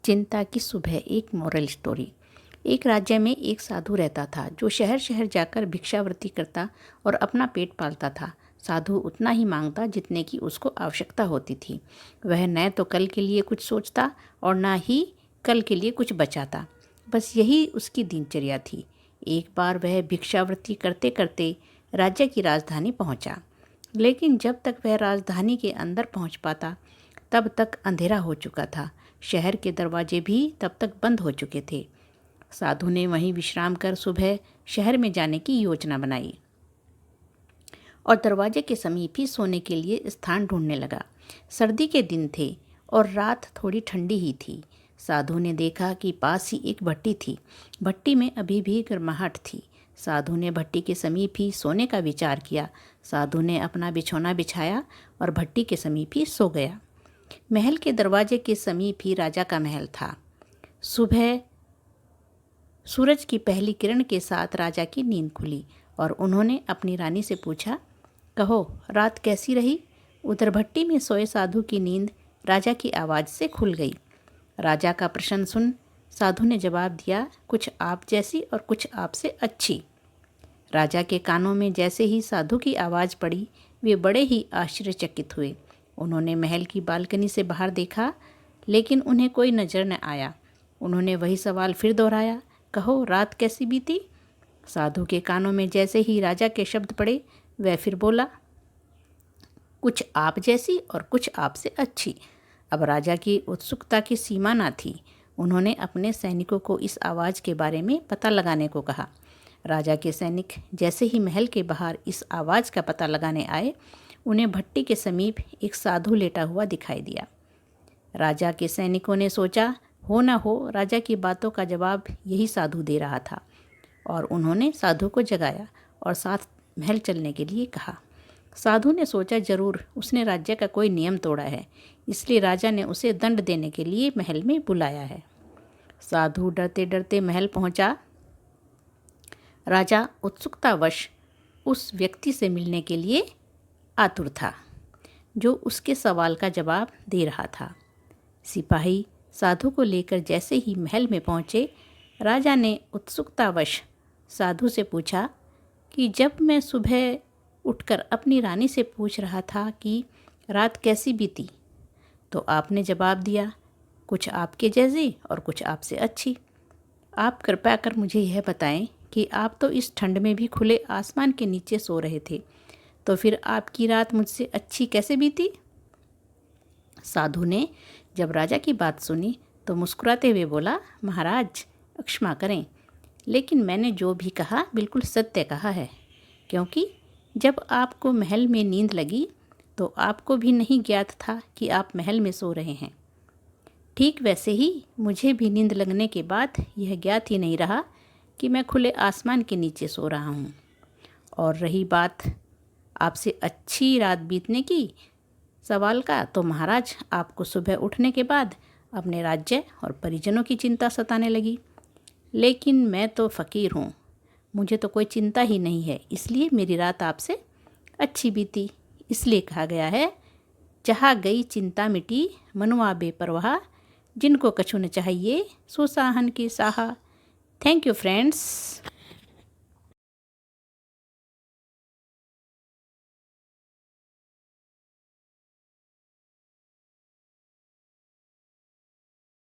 चिंता की सुबह। एक मोरल स्टोरी। एक राज्य में एक साधु रहता था जो शहर शहर जाकर भिक्षावृत्ति करता और अपना पेट पालता था। साधु उतना ही मांगता जितने की उसको आवश्यकता होती थी। वह न तो कल के लिए कुछ सोचता और न ही कल के लिए कुछ बचाता। बस यही उसकी दिनचर्या थी। एक बार वह भिक्षावृत्ति करते करते राज्य की राजधानी पहुंचा। लेकिन जब तक वह राजधानी के अंदर पहुंच पाता तब तक अंधेरा हो चुका था। शहर के दरवाजे भी तब तक बंद हो चुके थे। साधु ने वहीं विश्राम कर सुबह शहर में जाने की योजना बनाई और दरवाजे के समीप ही सोने के लिए स्थान ढूंढने लगा। सर्दी के दिन थे और रात थोड़ी ठंडी ही थी। साधु ने देखा कि पास ही एक भट्टी थी। भट्टी में अभी भी गर्माहट थी। साधु ने भट्टी के समीप ही सोने का विचार किया। साधु ने अपना बिछौना बिछाया और भट्टी के समीप ही सो गया। महल के दरवाजे के समीप ही राजा का महल था। सुबह सूरज की पहली किरण के साथ राजा की नींद खुली और उन्होंने अपनी रानी से पूछा, कहो रात कैसी रही? उधर भट्टी में सोए साधु की नींद राजा की आवाज़ से खुल गई। राजा का प्रश्न सुन साधु ने जवाब दिया, कुछ आप जैसी और कुछ आपसे अच्छी। राजा के कानों में जैसे ही साधु की आवाज़ पड़ी वे बड़े ही आश्चर्यचकित हुए। उन्होंने महल की बालकनी से बाहर देखा लेकिन उन्हें कोई नज़र न आया। उन्होंने वही सवाल फिर दोहराया, कहो रात कैसी बीती? साधु के कानों में जैसे ही राजा के शब्द पड़े वह फिर बोला, कुछ आप जैसी और कुछ आपसे अच्छी। अब राजा की उत्सुकता की सीमा न थी। उन्होंने अपने सैनिकों को इस आवाज़ के बारे में पता लगाने को कहा। राजा के सैनिक जैसे ही महल के बाहर इस आवाज़ का पता लगाने आए उन्हें भट्टी के समीप एक साधु लेटा हुआ दिखाई दिया। राजा के सैनिकों ने सोचा, हो न हो राजा की बातों का जवाब यही साधु दे रहा था, और उन्होंने साधु को जगाया और साथ महल चलने के लिए कहा। साधु ने सोचा, जरूर उसने राज्य का कोई नियम तोड़ा है, इसलिए राजा ने उसे दंड देने के लिए महल में बुलाया है। साधु डरते डरते महल पहुंचा। राजा उत्सुकतावश उस व्यक्ति से मिलने के लिए आतुर था जो उसके सवाल का जवाब दे रहा था। सिपाही साधु को लेकर जैसे ही महल में पहुंचे, राजा ने उत्सुकतावश साधु से पूछा कि जब मैं सुबह उठकर अपनी रानी से पूछ रहा था कि रात कैसी बीती, तो आपने जवाब दिया, कुछ आपके जैसी और कुछ आपसे अच्छी। आप कृपया कर मुझे यह बताएं कि आप तो इस ठंड में भी खुले आसमान के नीचे सो रहे थे, तो फिर आपकी रात मुझसे अच्छी कैसे बीती? साधु ने जब राजा की बात सुनी तो मुस्कुराते हुए बोला, महाराज क्षमा करें, लेकिन मैंने जो भी कहा बिल्कुल सत्य कहा है, क्योंकि जब आपको महल में नींद लगी तो आपको भी नहीं ज्ञात था कि आप महल में सो रहे हैं। ठीक वैसे ही मुझे भी नींद लगने के बाद यह ज्ञात ही नहीं रहा कि मैं खुले आसमान के नीचे सो रहा हूँ। और रही बात आपसे अच्छी रात बीतने की सवाल का, तो महाराज आपको सुबह उठने के बाद अपने राज्य और परिजनों की चिंता सताने लगी। लेकिन मैं तो फ़कीर हूँ, मुझे तो कोई चिंता ही नहीं है, इसलिए मेरी रात आपसे अच्छी बीती। इसलिए कहा गया है, जहाँ गई चिंता मिटी मनुआ बेपरवाह, जिनको कछु न चाहिए सो साहन की साहा। Thank you friends.